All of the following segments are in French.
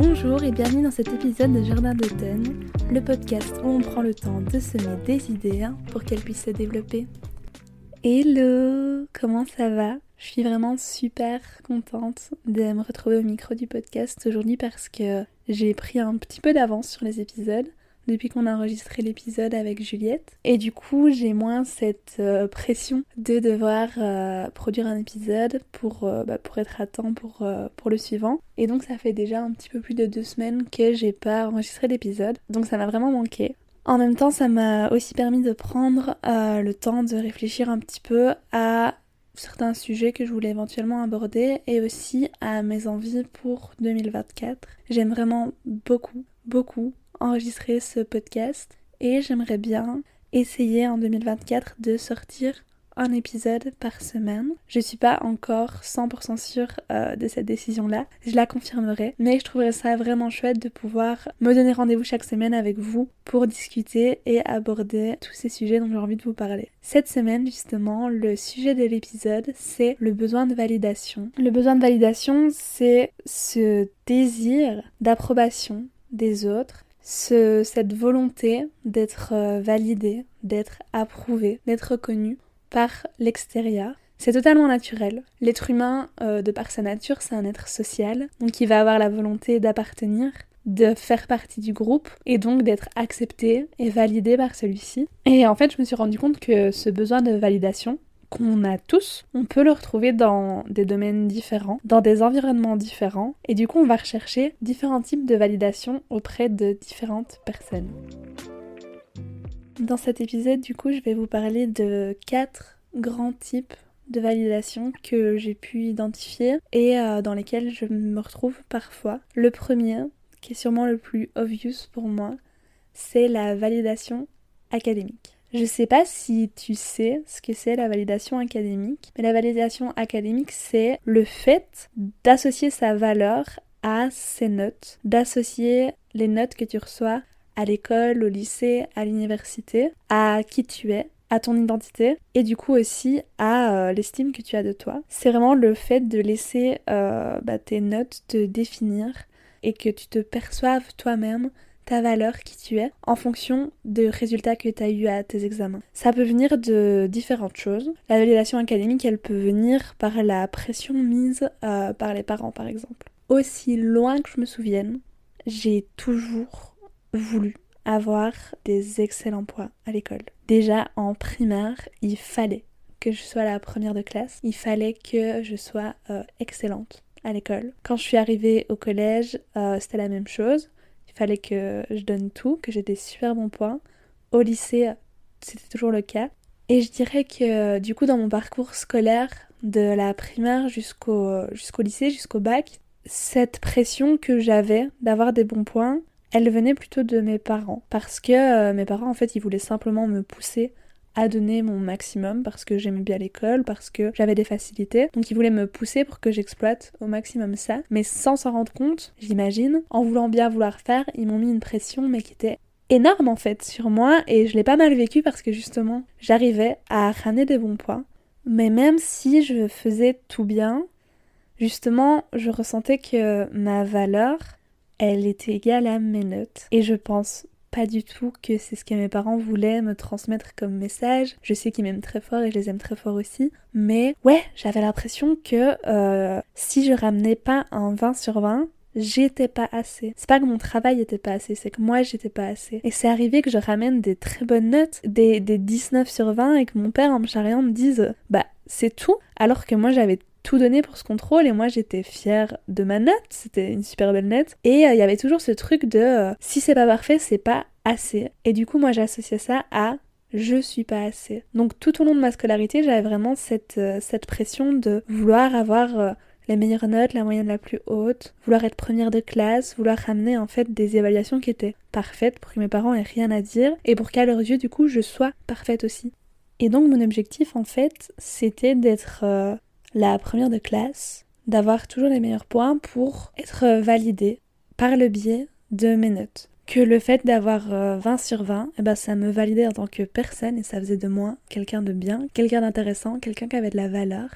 Bonjour et bienvenue dans cet épisode de Jardin d'automne, le podcast où on prend le temps de semer des idées pour qu'elles puissent se développer. Hello, comment ça va ? Je suis vraiment super contente de me retrouver au micro du podcast aujourd'hui parce que j'ai pris un petit peu d'avance sur les épisodes depuis qu'on a enregistré l'épisode avec Juliette. Et du coup, j'ai moins cette pression de devoir produire un épisode pour être à temps pour le suivant. Et donc ça fait déjà un petit peu plus de 2 semaines que j'ai pas enregistré d'épisode. Donc ça m'a vraiment manqué. En même temps, ça m'a aussi permis de prendre le temps de réfléchir un petit peu à certains sujets que je voulais éventuellement aborder et aussi à mes envies pour 2024. J'aime vraiment beaucoup enregistrer ce podcast et j'aimerais bien essayer en 2024 de sortir un épisode par semaine. Je suis pas encore 100% sûre de cette décision-là, je la confirmerai, mais je trouverais ça vraiment chouette de pouvoir me donner rendez-vous chaque semaine avec vous pour discuter et aborder tous ces sujets dont j'ai envie de vous parler. Cette semaine, justement, le sujet de l'épisode, c'est le besoin de validation. Le besoin de validation, c'est ce désir d'approbation des autres, cette volonté d'être validé, d'être approuvé, d'être reconnu par l'extérieur. C'est totalement naturel. L'être humain, de par sa nature, c'est un être social, donc il va avoir la volonté d'appartenir, de faire partie du groupe, et donc d'être accepté et validé par celui-ci. Et en fait, je me suis rendu compte que ce besoin de validation, qu'on a tous, on peut le retrouver dans des domaines différents, dans des environnements différents, et du coup on va rechercher différents types de validation auprès de différentes personnes. Dans cet épisode, du coup, je vais vous parler de 4 grands types de validation que j'ai pu identifier et dans lesquels je me retrouve parfois. Le premier, qui est sûrement le plus obvious pour moi, c'est la validation académique. Je sais pas si tu sais ce que c'est la validation académique, mais la validation académique, c'est le fait d'associer sa valeur à ses notes, d'associer les notes que tu reçois à l'école, au lycée, à l'université, à qui tu es, à ton identité et du coup aussi à l'estime que tu as de toi. C'est vraiment le fait de laisser tes notes te définir et que tu te perçoives toi-même ta valeur, qui tu es, en fonction des résultats que tu as eu à tes examens. Ça peut venir de différentes choses. La validation académique, elle peut venir par la pression mise par les parents, par exemple. Aussi loin que je me souvienne, j'ai toujours voulu avoir des excellents points à l'école. Déjà en primaire, il fallait que je sois la première de classe. Il fallait que je sois excellente à l'école. Quand je suis arrivée au collège, c'était la même chose. Il fallait que je donne tout, que j'ai des super bons points. Au lycée, c'était toujours le cas. Et je dirais que du coup, dans mon parcours scolaire, de la primaire jusqu'au lycée, jusqu'au bac, cette pression que j'avais d'avoir des bons points, elle venait plutôt de mes parents. Parce que mes parents, en fait, ils voulaient simplement me pousser à donner mon maximum parce que j'aimais bien l'école, parce que j'avais des facilités. Donc ils voulaient me pousser pour que j'exploite au maximum ça. Mais sans s'en rendre compte, j'imagine, en voulant bien vouloir faire, ils m'ont mis une pression mais qui était énorme en fait sur moi et je l'ai pas mal vécu parce que justement, j'arrivais à ramener des bons points. Mais même si je faisais tout bien, justement, je ressentais que ma valeur, elle était égale à mes notes. Et je pense pas du tout que c'est ce que mes parents voulaient me transmettre comme message. Je sais qu'ils m'aiment très fort et je les aime très fort aussi. Mais ouais, j'avais l'impression que si je ramenais pas un 20 sur 20, j'étais pas assez. C'est pas que mon travail était pas assez, c'est que moi j'étais pas assez. Et c'est arrivé que je ramène des très bonnes notes, des 19 sur 20 et que mon père en me charriant me dise « Bah c'est tout », alors que moi j'avais tout donné pour ce contrôle et moi j'étais fière de ma note, c'était une super belle note et il y avait toujours ce truc de si c'est pas parfait c'est pas assez et du coup moi j'associais ça à je suis pas assez. Donc tout au long de ma scolarité j'avais vraiment cette pression de vouloir avoir les meilleures notes, la moyenne la plus haute, vouloir être première de classe, vouloir ramener en fait des évaluations qui étaient parfaites pour que mes parents aient rien à dire et pour qu'à leurs yeux du coup je sois parfaite aussi. Et donc mon objectif en fait c'était d'être la première de classe, d'avoir toujours les meilleurs points pour être validée par le biais de mes notes. Que le fait d'avoir 20 sur 20, ça me validait en tant que personne et ça faisait de moi quelqu'un de bien, quelqu'un d'intéressant, quelqu'un qui avait de la valeur.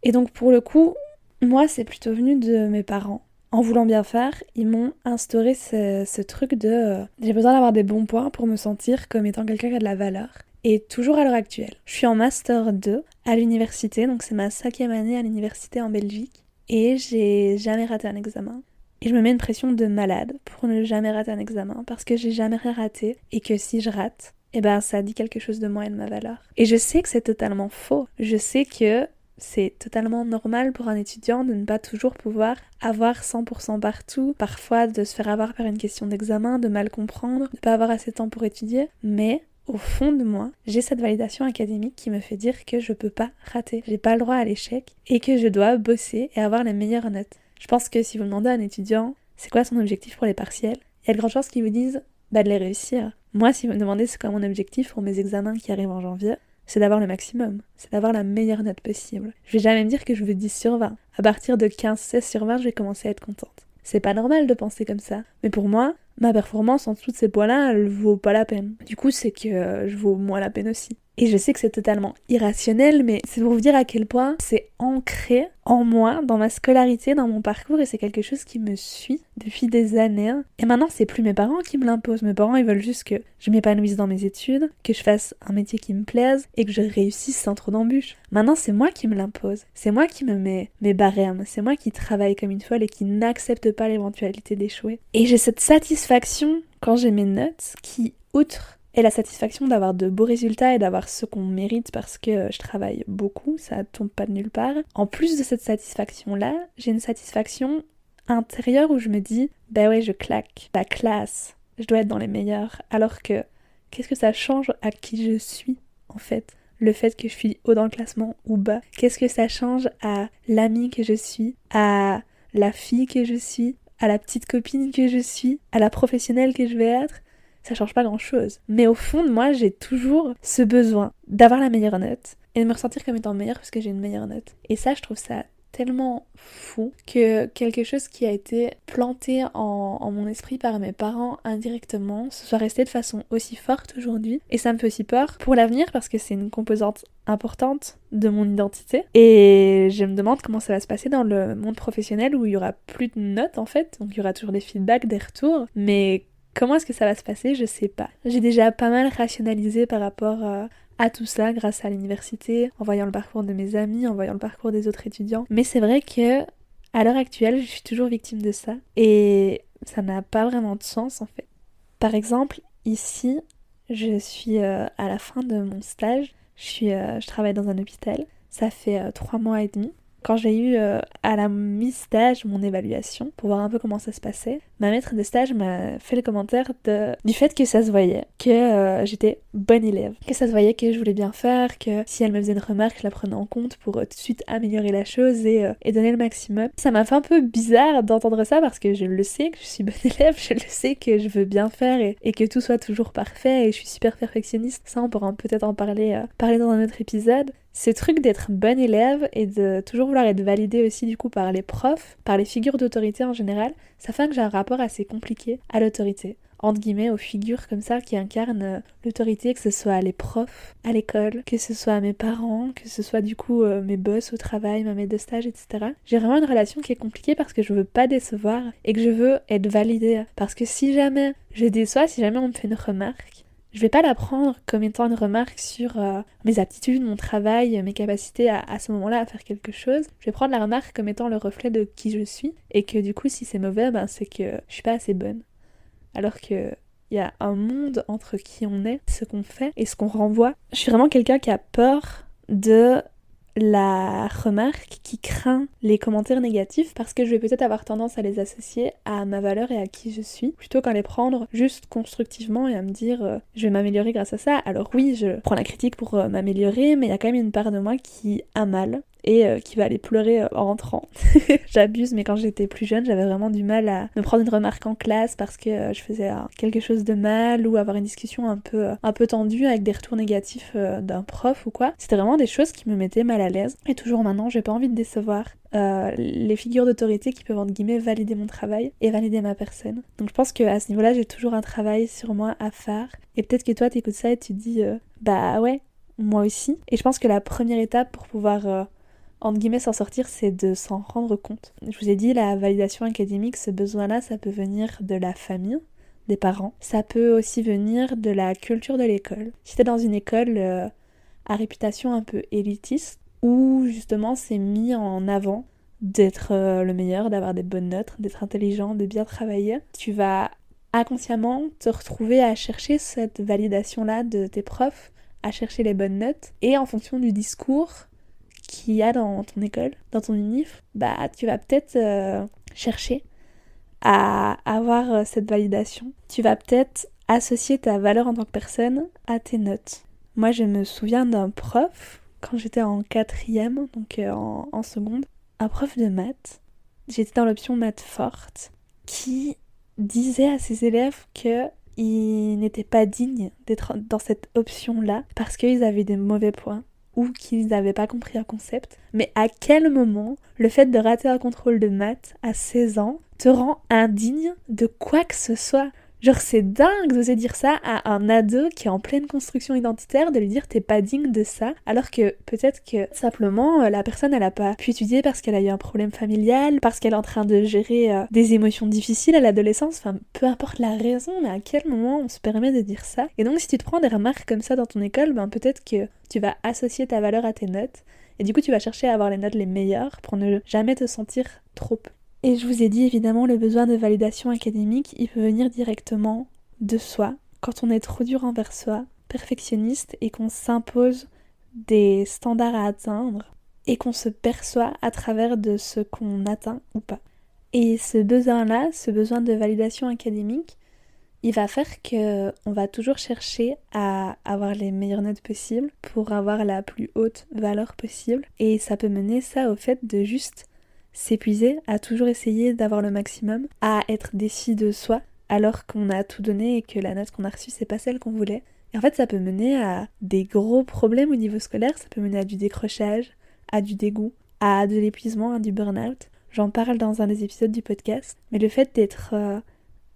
Et donc pour le coup, moi c'est plutôt venu de mes parents. en voulant bien faire, ils m'ont instauré ce truc de j'ai besoin d'avoir des bons points pour me sentir comme étant quelqu'un qui a de la valeur. Et toujours à l'heure actuelle. Je suis en Master 2 à l'université, donc c'est ma 5e année à l'université en Belgique. Et j'ai jamais raté un examen. Et je me mets une pression de malade pour ne jamais rater un examen, parce que j'ai jamais rien raté, et que si je rate, eh ben ça dit quelque chose de moi et de ma valeur. Et je sais que c'est totalement faux. Je sais que c'est totalement normal pour un étudiant de ne pas toujours pouvoir avoir 100% partout, parfois de se faire avoir par une question d'examen, de mal comprendre, de pas avoir assez de temps pour étudier, mais au fond de moi, j'ai cette validation académique qui me fait dire que je peux pas rater, j'ai pas le droit à l'échec et que je dois bosser et avoir les meilleures notes. Je pense que si vous demandez à un étudiant c'est quoi son objectif pour les partiels, il y a de grandes chances qu'ils vous disent de les réussir. Moi, si vous me demandez c'est quoi mon objectif pour mes examens qui arrivent en janvier, c'est d'avoir le maximum, c'est d'avoir la meilleure note possible. Je vais jamais me dire que je veux 10 sur 20. À partir de 15-16 sur 20, je vais commencer à être contente. C'est pas normal de penser comme ça. Mais pour moi, ma performance en dessous de ces points-là, elle vaut pas la peine. Du coup, c'est que je vaux moins la peine aussi. Et je sais que c'est totalement irrationnel, mais c'est pour vous dire à quel point c'est ancré en moi, dans ma scolarité, dans mon parcours, et c'est quelque chose qui me suit depuis des années. Et maintenant, c'est plus mes parents qui me l'imposent. Mes parents, ils veulent juste que je m'épanouisse dans mes études, que je fasse un métier qui me plaise, et que je réussisse sans trop d'embûches. Maintenant, c'est moi qui me l'impose. C'est moi qui me mets mes barèmes. C'est moi qui travaille comme une folle et qui n'accepte pas l'éventualité d'échouer. Et j'ai cette satisfaction quand j'ai mes notes qui, outre et la satisfaction d'avoir de beaux résultats et d'avoir ce qu'on mérite parce que je travaille beaucoup, ça tombe pas de nulle part. En plus de cette satisfaction-là, j'ai une satisfaction intérieure où je me dis, bah ouais, je claque, la classe, je dois être dans les meilleurs. Alors que, qu'est-ce que ça change à qui je suis, en fait ? Le fait que je suis haut dans le classement ou bas. Qu'est-ce que ça change à l'amie que je suis, à la fille que je suis, à la petite copine que je suis, à la professionnelle que je vais être ? Ça change pas grand chose. Mais au fond de moi, j'ai toujours ce besoin d'avoir la meilleure note et de me ressentir comme étant meilleure parce que j'ai une meilleure note. Et ça, je trouve ça tellement fou que quelque chose qui a été planté en mon esprit par mes parents indirectement se soit resté de façon aussi forte aujourd'hui. Et ça me fait aussi peur pour l'avenir parce que c'est une composante importante de mon identité. Et je me demande comment ça va se passer dans le monde professionnel où il y aura plus de notes en fait. Donc il y aura toujours des feedbacks, des retours. Mais comment est-ce que ça va se passer? Je sais pas. J'ai déjà pas mal rationalisé par rapport à tout ça grâce à l'université, en voyant le parcours de mes amis, en voyant le parcours des autres étudiants. Mais c'est vrai que à l'heure actuelle, je suis toujours victime de ça et ça n'a pas vraiment de sens en fait. Par exemple, ici, je suis à la fin de mon stage. Je travaille dans un hôpital. Ça fait 3 mois et demi. Quand j'ai eu à la mi-stage mon évaluation, pour voir un peu comment ça se passait, ma maître de stage m'a fait le commentaire du fait que ça se voyait, que j'étais bonne élève, que ça se voyait que je voulais bien faire, que si elle me faisait une remarque, je la prenais en compte pour tout de suite améliorer la chose et donner le maximum. Ça m'a fait un peu bizarre d'entendre ça parce que je le sais que je suis bonne élève, je le sais que je veux bien faire et que tout soit toujours parfait et je suis super perfectionniste. Ça, on pourra peut-être en parler dans un autre épisode. Ce truc d'être bonne élève et de toujours vouloir être validée aussi du coup par les profs, par les figures d'autorité en général, ça fait que j'ai un rapport assez compliqué à l'autorité. Entre guillemets, aux figures comme ça qui incarnent l'autorité, que ce soit les profs à l'école, que ce soit mes parents, que ce soit du coup mes boss au travail, ma maître de stage, etc. J'ai vraiment une relation qui est compliquée parce que je veux pas décevoir et que je veux être validée. Parce que si jamais je déçois, si jamais on me fait une remarque, je vais pas la prendre comme étant une remarque sur mes aptitudes, mon travail, mes capacités à ce moment-là à faire quelque chose. Je vais prendre la remarque comme étant le reflet de qui je suis et que du coup si c'est mauvais, c'est que je suis pas assez bonne. Alors que il y a un monde entre qui on est, ce qu'on fait et ce qu'on renvoie. Je suis vraiment quelqu'un qui a peur de la remarque, qui craint les commentaires négatifs parce que je vais peut-être avoir tendance à les associer à ma valeur et à qui je suis plutôt qu'à les prendre juste constructivement et à me dire je vais m'améliorer grâce à ça. Alors oui, je prends la critique pour m'améliorer, mais il y a quand même une part de moi qui a mal et qui va aller pleurer en rentrant. J'abuse, mais quand j'étais plus jeune, j'avais vraiment du mal à me prendre une remarque en classe parce que je faisais quelque chose de mal ou avoir une discussion un peu tendue avec des retours négatifs d'un prof ou quoi. C'était vraiment des choses qui me mettaient mal à l'aise. Et toujours maintenant, j'ai pas envie de décevoir les figures d'autorité qui peuvent entre guillemets valider mon travail et valider ma personne. Donc je pense qu'à ce niveau-là, j'ai toujours un travail sur moi à faire. Et peut-être que toi, t'écoutes ça et tu te dis bah ouais, moi aussi. Et je pense que la première étape pour pouvoir entre guillemets, s'en sortir, c'est de s'en rendre compte. Je vous ai dit, la validation académique, ce besoin-là, ça peut venir de la famille, des parents. Ça peut aussi venir de la culture de l'école. Si t'es dans une école à réputation un peu élitiste, où justement c'est mis en avant d'être le meilleur, d'avoir des bonnes notes, d'être intelligent, de bien travailler, tu vas inconsciemment te retrouver à chercher cette validation-là de tes profs, à chercher les bonnes notes, et en fonction du discours qu'il y a dans ton école, dans ton unif, bah tu vas peut-être chercher à avoir cette validation. Tu vas peut-être associer ta valeur en tant que personne à tes notes. Moi, je me souviens d'un prof, quand j'étais en 4e, donc en seconde, un prof de maths, j'étais dans l'option maths forte, qui disait à ses élèves qu'ils n'étaient pas dignes d'être dans cette option-là parce qu'ils avaient des mauvais points ou qu'ils n'avaient pas compris un concept. Mais à quel moment le fait de rater un contrôle de maths à 16 ans te rend indigne de quoi que ce soit? Genre c'est dingue d'oser dire ça à un ado qui est en pleine construction identitaire, de lui dire t'es pas digne de ça, alors que peut-être que simplement la personne elle a pas pu étudier parce qu'elle a eu un problème familial, parce qu'elle est en train de gérer des émotions difficiles à l'adolescence, enfin peu importe la raison, mais à quel moment on se permet de dire ça? Et donc si tu te prends des remarques comme ça dans ton école, ben peut-être que tu vas associer ta valeur à tes notes, et du coup tu vas chercher à avoir les notes les meilleures pour ne jamais te sentir trop peu. Et je vous ai dit évidemment le besoin de validation académique, il peut venir directement de soi, quand on est trop dur envers soi, perfectionniste et qu'on s'impose des standards à atteindre et qu'on se perçoit à travers de ce qu'on atteint ou pas. Et ce besoin-là, ce besoin de validation académique, il va faire qu'on va toujours chercher à avoir les meilleures notes possibles pour avoir la plus haute valeur possible. Et ça peut mener ça au fait de juste s'épuiser, à toujours essayer d'avoir le maximum, à être déçu de soi alors qu'on a tout donné et que la note qu'on a reçue c'est pas celle qu'on voulait. Et en fait ça peut mener à des gros problèmes au niveau scolaire, ça peut mener à du décrochage, à du dégoût, à de l'épuisement, à du burn-out. J'en parle dans un des épisodes du podcast, mais le fait d'être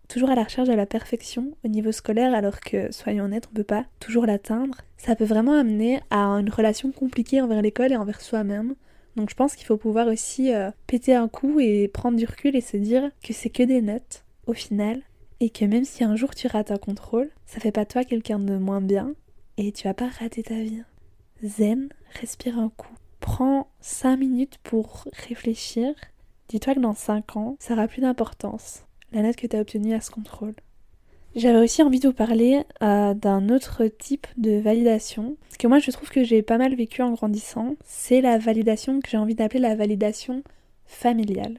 toujours à la recherche de la perfection au niveau scolaire alors que, soyons honnêtes, on peut pas toujours l'atteindre, ça peut vraiment amener à une relation compliquée envers l'école et envers soi-même. Donc je pense qu'il faut pouvoir aussi péter un coup et prendre du recul et se dire que c'est que des notes au final et que même si un jour tu rates un contrôle, ça fait pas de toi quelqu'un de moins bien et tu vas pas rater ta vie. Zen, respire un coup. Prends 5 minutes pour réfléchir. Dis-toi que dans 5 ans, ça aura plus d'importance, la note que tu as obtenue à ce contrôle. J'avais aussi envie de vous parler d'un autre type de validation, parce que moi je trouve que j'ai pas mal vécu en grandissant, c'est la validation que j'ai envie d'appeler la validation familiale.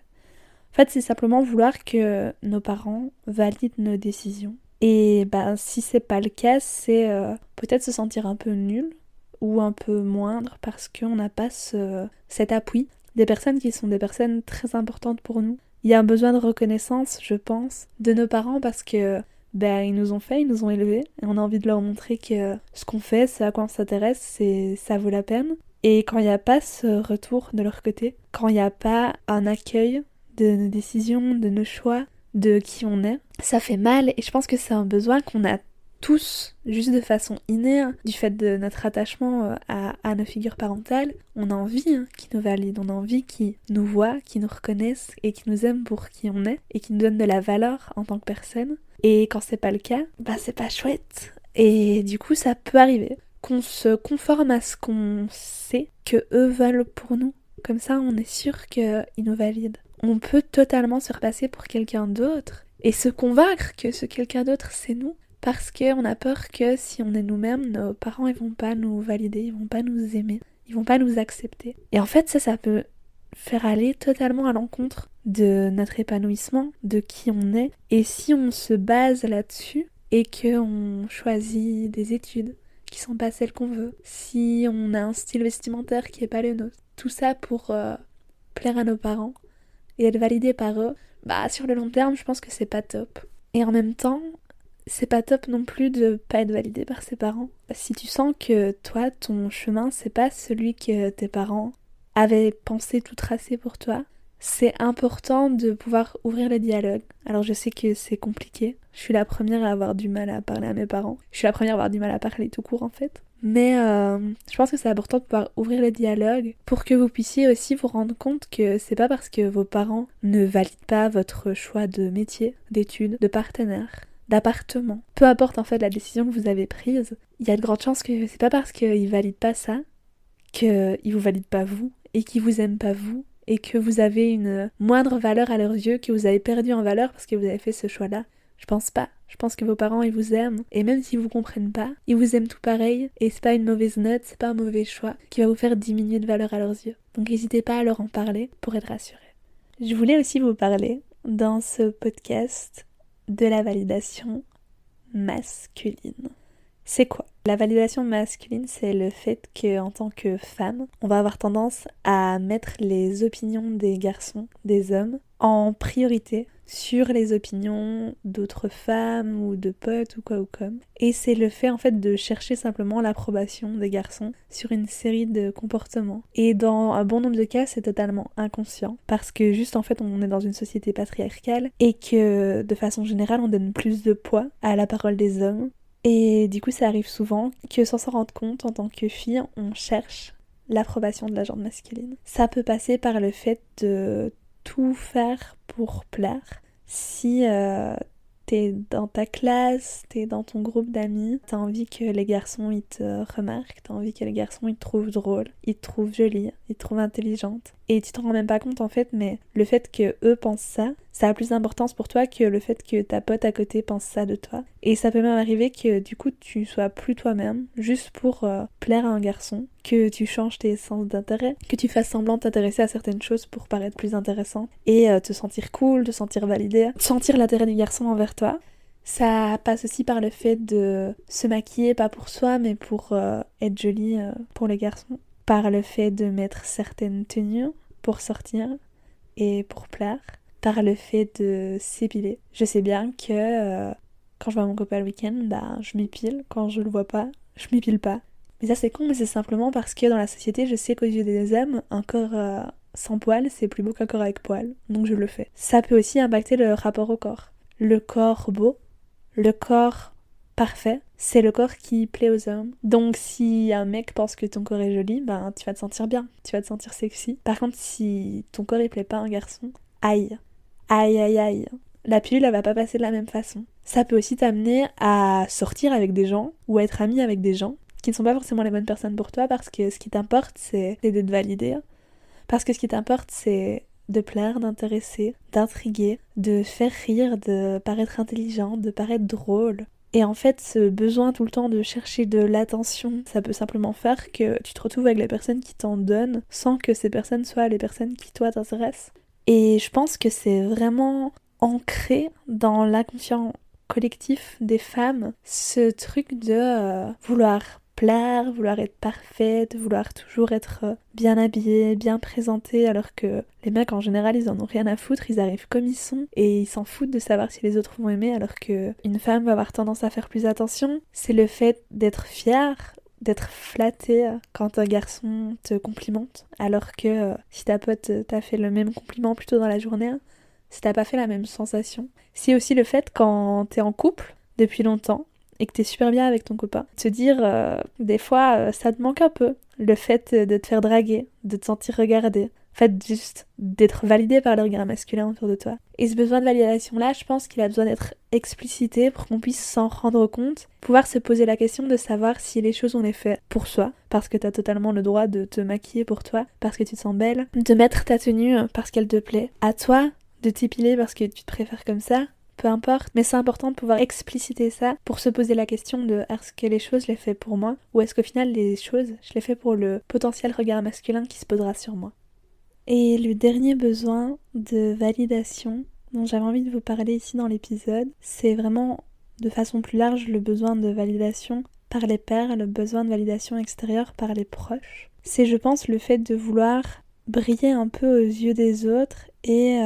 En fait c'est simplement vouloir que nos parents valident nos décisions. Et si c'est pas le cas, c'est peut-être se sentir un peu nul ou un peu moindre parce qu'on n'a pas cet appui des personnes qui sont des personnes très importantes pour nous. Il y a un besoin de reconnaissance, je pense, de nos parents parce que ils nous ont fait, ils nous ont élevés, et on a envie de leur montrer que ce qu'on fait, ce à quoi on s'intéresse, ça vaut la peine. Et quand il n'y a pas ce retour de leur côté, quand il n'y a pas un accueil de nos décisions, de nos choix, de qui on est, ça fait mal, et je pense que c'est un besoin qu'on a tous, juste de façon innée, du fait de notre attachement à nos figures parentales. On a envie qu'ils nous valident, on a envie qu'ils nous voient, qu'ils nous reconnaissent, et qu'ils nous aiment pour qui on est, et qu'ils nous donnent de la valeur en tant que personne. Et quand c'est pas le cas, c'est pas chouette. Et du coup, ça peut arriver qu'on se conforme à ce qu'on sait que eux veulent pour nous. Comme ça, on est sûr qu'ils nous valident. On peut totalement se repasser pour quelqu'un d'autre et se convaincre que ce quelqu'un d'autre, c'est nous. Parce qu'on a peur que si on est nous-mêmes, nos parents, ils vont pas nous valider, ils vont pas nous aimer, ils vont pas nous accepter. Et en fait, ça peut faire aller totalement à l'encontre de notre épanouissement, de qui on est. Et si on se base là-dessus et qu'on choisit des études qui sont pas celles qu'on veut, si on a un style vestimentaire qui est pas le nôtre, tout ça pour plaire à nos parents et être validé par eux, sur le long terme, je pense que c'est pas top. Et en même temps, c'est pas top non plus de pas être validé par ses parents. Si tu sens que toi, ton chemin, c'est pas celui que tes parents avaient pensé tout tracé pour toi, c'est important de pouvoir ouvrir le dialogue. Alors je sais que c'est compliqué. Je suis la première à avoir du mal à parler à mes parents. Je suis la première à avoir du mal à parler tout court en fait. Mais je pense que c'est important de pouvoir ouvrir le dialogue pour que vous puissiez aussi vous rendre compte que c'est pas parce que vos parents ne valident pas votre choix de métier, d'études, de partenaire, d'appartement. Peu importe en fait la décision que vous avez prise, il y a de grandes chances que c'est pas parce qu'ils valident pas ça qu'ils vous valident pas vous et qu'ils vous aiment pas vous et que vous avez une moindre valeur à leurs yeux, que vous avez perdu en valeur parce que vous avez fait ce choix-là. Je pense pas. Je pense que vos parents, ils vous aiment. Et même s'ils vous comprennent pas, ils vous aiment tout pareil. Et c'est pas une mauvaise note, c'est pas un mauvais choix qui va vous faire diminuer de valeur à leurs yeux. Donc n'hésitez pas à leur en parler pour être rassuré. Je voulais aussi vous parler, dans ce podcast, de la validation masculine. C'est quoi? La validation masculine, c'est le fait qu'en tant que femme, on va avoir tendance à mettre les opinions des garçons, des hommes, en priorité sur les opinions d'autres femmes ou de potes ou quoi ou comme. Et c'est le fait en fait de chercher simplement l'approbation des garçons sur une série de comportements. Et dans un bon nombre de cas, c'est totalement inconscient parce que juste en fait on est dans une société patriarcale et que de façon générale on donne plus de poids à la parole des hommes. Et du coup ça arrive souvent que sans s'en rendre compte en tant que fille, on cherche l'approbation de la gente masculine. Ça peut passer par le fait de tout faire pour plaire. Si t'es dans ta classe, t'es dans ton groupe d'amis, t'as envie que les garçons ils te remarquent, t'as envie que les garçons ils te trouvent drôle, ils te trouvent jolie, ils te trouvent intelligente. Et tu t'en rends même pas compte en fait, mais le fait que eux pensent ça, ça a plus d'importance pour toi que le fait que ta pote à côté pense ça de toi. Et ça peut même arriver que du coup tu sois plus toi-même, juste pour plaire à un garçon, que tu changes tes sens d'intérêt, que tu fasses semblant de t'intéresser à certaines choses pour paraître plus intéressant, et te sentir cool, te sentir validé, sentir l'intérêt du garçon envers toi. Ça passe aussi par le fait de se maquiller, pas pour soi, mais pour être jolie pour les garçons. Par le fait de mettre certaines tenues pour sortir et pour plaire. Par le fait de s'épiler. Je sais bien que quand je vois mon copain le week-end, bah, je m'épile. Quand je le vois pas, je m'épile pas. Mais ça c'est con, mais c'est simplement parce que dans la société, je sais qu'aux yeux des hommes, un corps sans poils, c'est plus beau qu'un corps avec poils. Donc je le fais. Ça peut aussi impacter le rapport au corps. Le corps beau, le corps parfait, c'est le corps qui plaît aux hommes. Donc si un mec pense que ton corps est joli, ben tu vas te sentir bien, tu vas te sentir sexy. Par contre, si ton corps il plaît pas à un garçon, aïe, aïe aïe aïe, la pilule elle va pas passer de la même façon. Ça peut aussi t'amener à sortir avec des gens ou à être ami avec des gens qui ne sont pas forcément les bonnes personnes pour toi parce que ce qui t'importe c'est d'être validé. Parce que ce qui t'importe c'est de plaire, d'intéresser, d'intriguer, de faire rire, de paraître intelligent, de paraître drôle. Et en fait, ce besoin tout le temps de chercher de l'attention, ça peut simplement faire que tu te retrouves avec les personnes qui t'en donnent sans que ces personnes soient les personnes qui toi t'intéressent. Et je pense que c'est vraiment ancré dans l'inconscient collectif des femmes, ce truc de vouloir plaire, vouloir être parfaite, vouloir toujours être bien habillée, bien présentée, alors que les mecs en général ils en ont rien à foutre, ils arrivent comme ils sont et ils s'en foutent de savoir si les autres vont aimer, alors que une femme va avoir tendance à faire plus attention. C'est le fait d'être fière, d'être flattée quand un garçon te complimente, alors que si ta pote t'a fait le même compliment plus tôt dans la journée, si t'as pas fait la même sensation. C'est aussi le fait quand t'es en couple depuis longtemps et que t'es super bien avec ton copain, te dire des fois ça te manque un peu, le fait de te faire draguer, de te sentir regardé, en fait juste d'être validé par le regard masculin autour de toi. Et ce besoin de validation là, je pense qu'il a besoin d'être explicité pour qu'on puisse s'en rendre compte, pouvoir se poser la question de savoir si les choses on les fait pour soi, parce que t'as totalement le droit de te maquiller pour toi, parce que tu te sens belle, de mettre ta tenue parce qu'elle te plaît, à toi de t'épiler parce que tu te préfères comme ça, peu importe, mais c'est important de pouvoir expliciter ça pour se poser la question de est-ce que les choses je les fais pour moi ou est-ce qu'au final les choses je les fais pour le potentiel regard masculin qui se posera sur moi. Et le dernier besoin de validation dont j'avais envie de vous parler ici dans l'épisode, c'est vraiment de façon plus large le besoin de validation par les pairs, le besoin de validation extérieure par les proches. C'est je pense le fait de vouloir briller un peu aux yeux des autres et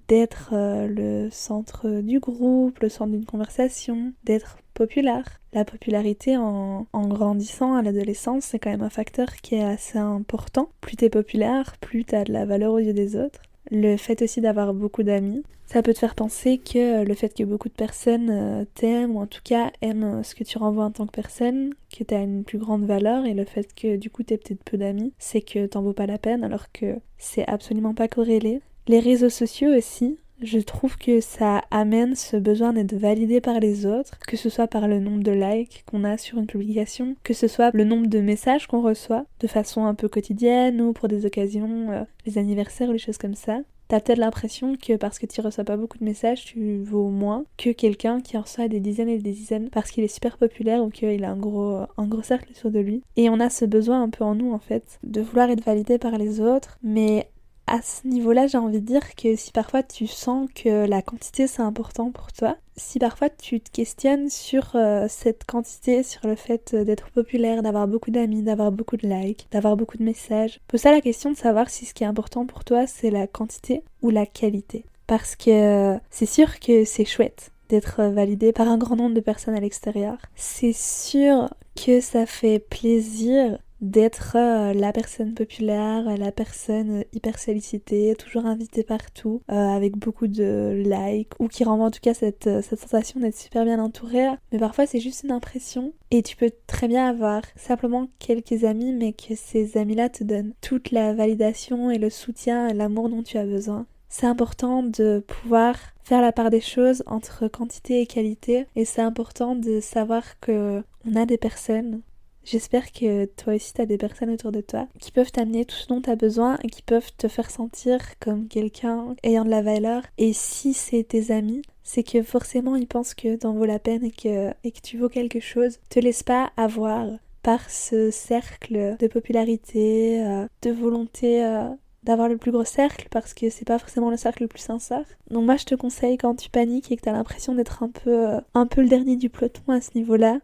d'être le centre du groupe, le centre d'une conversation, d'être populaire. La popularité en grandissant à l'adolescence, c'est quand même un facteur qui est assez important. Plus t'es populaire, plus t'as de la valeur aux yeux des autres. le fait aussi d'avoir beaucoup d'amis. Ça peut te faire penser que le fait que beaucoup de personnes t'aiment, ou en tout cas aiment ce que tu renvoies en tant que personne, que tu as une plus grande valeur, et le fait que du coup tu aies peut-être peu d'amis, c'est que t'en vaut pas la peine, alors que c'est absolument pas corrélé. Les réseaux sociaux aussi, je trouve que ça amène ce besoin d'être validé par les autres, que ce soit par le nombre de likes qu'on a sur une publication, que ce soit le nombre de messages qu'on reçoit de façon un peu quotidienne ou pour des occasions, les anniversaires ou les choses comme ça. T'as peut-être l'impression que parce que tu reçois pas beaucoup de messages, tu vaux moins que quelqu'un qui en reçoit des dizaines et des dizaines parce qu'il est super populaire ou qu'il a un gros cercle autour de lui. Et on a ce besoin un peu en nous en fait, de vouloir être validé par les autres, mais à ce niveau-là, j'ai envie de dire que si parfois tu sens que la quantité c'est important pour toi, si parfois tu te questionnes sur cette quantité, sur le fait d'être populaire, d'avoir beaucoup d'amis, d'avoir beaucoup de likes, d'avoir beaucoup de messages, pose-toi la question de savoir si ce qui est important pour toi c'est la quantité ou la qualité. Parce que c'est sûr que c'est chouette d'être validé par un grand nombre de personnes à l'extérieur. C'est sûr que ça fait plaisir d'être la personne populaire, la personne hyper sollicitée, toujours invitée partout, avec beaucoup de likes, ou qui renvoie en tout cas cette sensation d'être super bien entourée. Mais parfois c'est juste une impression, et tu peux très bien avoir simplement quelques amis, mais que ces amis-là te donnent toute la validation et le soutien et l'amour dont tu as besoin. C'est important de pouvoir faire la part des choses entre quantité et qualité, et c'est important de savoir que on a des personnes. J'espère que toi aussi t'as des personnes autour de toi qui peuvent t'amener tout ce dont t'as besoin et qui peuvent te faire sentir comme quelqu'un ayant de la valeur. Et si c'est tes amis, c'est que forcément ils pensent que t'en vaut la peine et que tu vaux quelque chose. Te laisse pas avoir par ce cercle de popularité, de volonté d'avoir le plus gros cercle, parce que c'est pas forcément le cercle le plus sincère. Donc moi je te conseille, quand tu paniques et que t'as l'impression d'être un peu le dernier du peloton à ce niveau-là,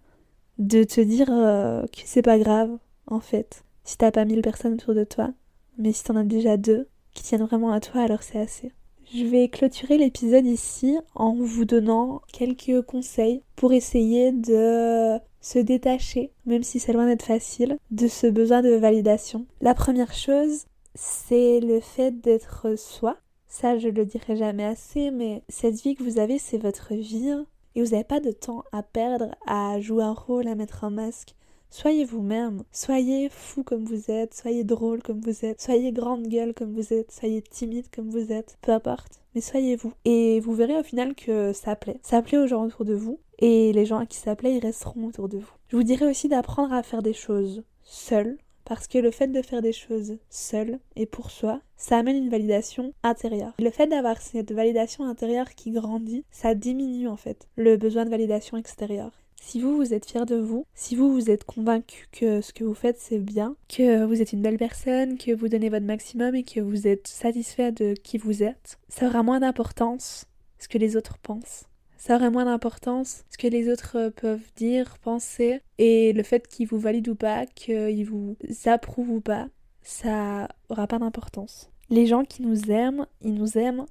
de te dire que c'est pas grave, en fait, si t'as pas 1000 personnes autour de toi, mais si t'en as déjà 2 qui tiennent vraiment à toi, alors c'est assez. Je vais clôturer l'épisode ici en vous donnant quelques conseils pour essayer de se détacher, même si c'est loin d'être facile, de ce besoin de validation. La première chose, c'est le fait d'être soi. Ça, je le dirai jamais assez, mais cette vie que vous avez, c'est votre vie. Et vous n'avez pas de temps à perdre à jouer un rôle, à mettre un masque. Soyez vous-même, soyez fou comme vous êtes, soyez drôle comme vous êtes, soyez grande gueule comme vous êtes, soyez timide comme vous êtes, peu importe, mais soyez vous. Et vous verrez au final que ça plaît. Ça plaît aux gens autour de vous, et les gens à qui ça plaît, ils resteront autour de vous. Je vous dirais aussi d'apprendre à faire des choses seul, parce que le fait de faire des choses seul et pour soi, ça amène une validation intérieure. Le fait d'avoir cette validation intérieure qui grandit, ça diminue en fait le besoin de validation extérieure. Si vous êtes fier de vous, si vous êtes convaincu que ce que vous faites c'est bien, que vous êtes une belle personne, que vous donnez votre maximum et que vous êtes satisfait de qui vous êtes, ça aura moins d'importance ce que les autres pensent. Ça aurait moins d'importance ce que les autres peuvent dire, penser, et le fait qu'ils vous valident ou pas, qu'ils vous approuvent ou pas, ça aura pas d'importance. Les gens qui nous aiment, ils nous aiment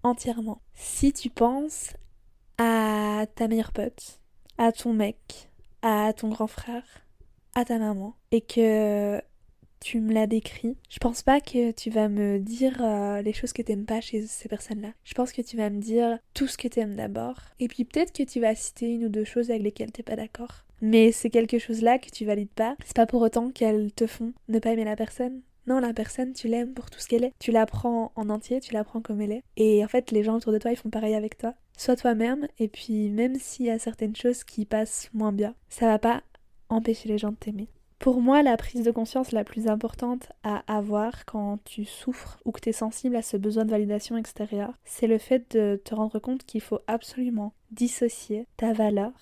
entièrement. Si tu penses à ta meilleure pote, à ton mec, à ton grand frère, à ta maman, et que tu me l'as décrit, je pense pas que tu vas me dire les choses que t'aimes pas chez ces personnes-là. Je pense que tu vas me dire tout ce que t'aimes d'abord. Et puis peut-être que tu vas citer une ou deux choses avec lesquelles t'es pas d'accord. Mais c'est quelque chose-là que tu valides pas. C'est pas pour autant qu'elles te font ne pas aimer la personne. Non, la personne, tu l'aimes pour tout ce qu'elle est. Tu la prends en entier, tu la prends comme elle est. Et en fait, les gens autour de toi, ils font pareil avec toi. Sois toi-même, et puis même s'il y a certaines choses qui passent moins bien, ça va pas empêcher les gens de t'aimer. Pour moi, la prise de conscience la plus importante à avoir quand tu souffres ou que tu es sensible à ce besoin de validation extérieure, c'est le fait de te rendre compte qu'il faut absolument dissocier ta valeur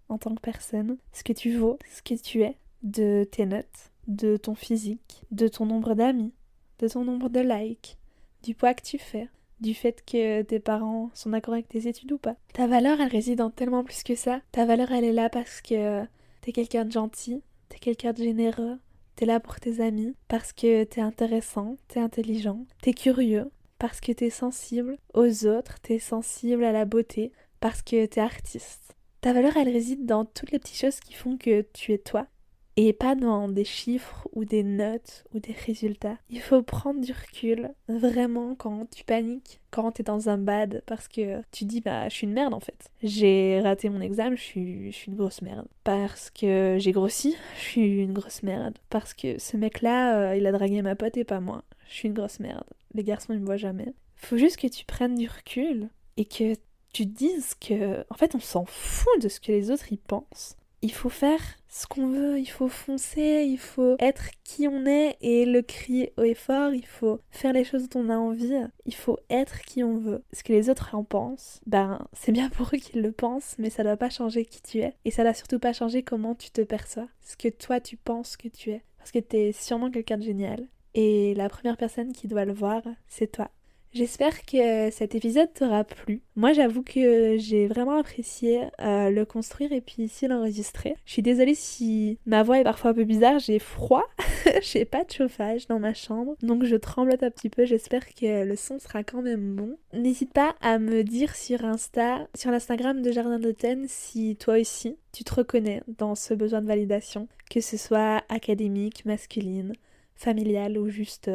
en tant que personne, ce que tu vaux, ce que tu es, de tes notes, de ton physique, de ton nombre d'amis, de ton nombre de likes, du poids que tu fais, du fait que tes parents sont d'accord avec tes études ou pas. Ta valeur, elle réside en tellement plus que ça. Ta valeur, elle est là parce que t'es quelqu'un de gentil, t'es quelqu'un de généreux, t'es là pour tes amis, parce que t'es intéressant, t'es intelligent, t'es curieux, parce que t'es sensible aux autres, t'es sensible à la beauté, parce que t'es artiste. Ta valeur, elle réside dans toutes les petites choses qui font que tu es toi, et pas dans des chiffres ou des notes ou des résultats. Il faut prendre du recul, vraiment, quand tu paniques, quand t'es dans un bad, parce que tu dis je suis une merde en fait. J'ai raté mon examen, je suis une grosse merde. Parce que j'ai grossi, je suis une grosse merde. Parce que ce mec-là, il a dragué ma pote et pas moi. Je suis une grosse merde. Les garçons, ils me voient jamais. Faut juste que tu prennes du recul et que tu te dises que, en fait, on s'en fout de ce que les autres y pensent. Il faut faire ce qu'on veut, il faut foncer, il faut être qui on est et le crier haut et fort, il faut faire les choses dont on a envie, il faut être qui on veut. Ce que les autres en pensent, c'est bien pour eux qu'ils le pensent, mais ça doit pas changer qui tu es. Et ça doit surtout pas changer comment tu te perçois, ce que toi tu penses que tu es. Parce que t'es sûrement quelqu'un de génial. Et la première personne qui doit le voir, c'est toi. J'espère que cet épisode t'aura plu. Moi, j'avoue que j'ai vraiment apprécié le construire et puis ici l'enregistrer. Je suis désolée si ma voix est parfois un peu bizarre, j'ai froid, j'ai pas de chauffage dans ma chambre, donc je tremblote un petit peu. J'espère que le son sera quand même bon. N'hésite pas à me dire sur l'Instagram de Jardin d'Automne, si toi aussi tu te reconnais dans ce besoin de validation, que ce soit académique, masculine, familiale ou juste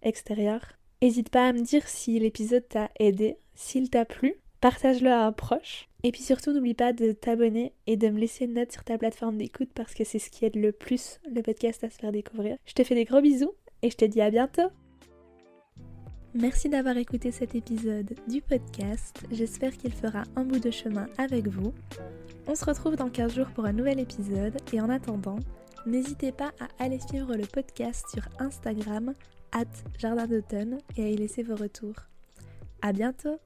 extérieure. N'hésite pas à me dire si l'épisode t'a aidé, s'il t'a plu, partage-le à un proche. Et puis surtout, n'oublie pas de t'abonner et de me laisser une note sur ta plateforme d'écoute parce que c'est ce qui aide le plus le podcast à se faire découvrir. Je te fais des gros bisous et je te dis à bientôt. Merci d'avoir écouté cet épisode du podcast. J'espère qu'il fera un bout de chemin avec vous. On se retrouve dans 15 jours pour un nouvel épisode et en attendant, n'hésitez pas à aller suivre le podcast sur Instagram @jardin d'automne et à y laisser vos retours. À bientôt!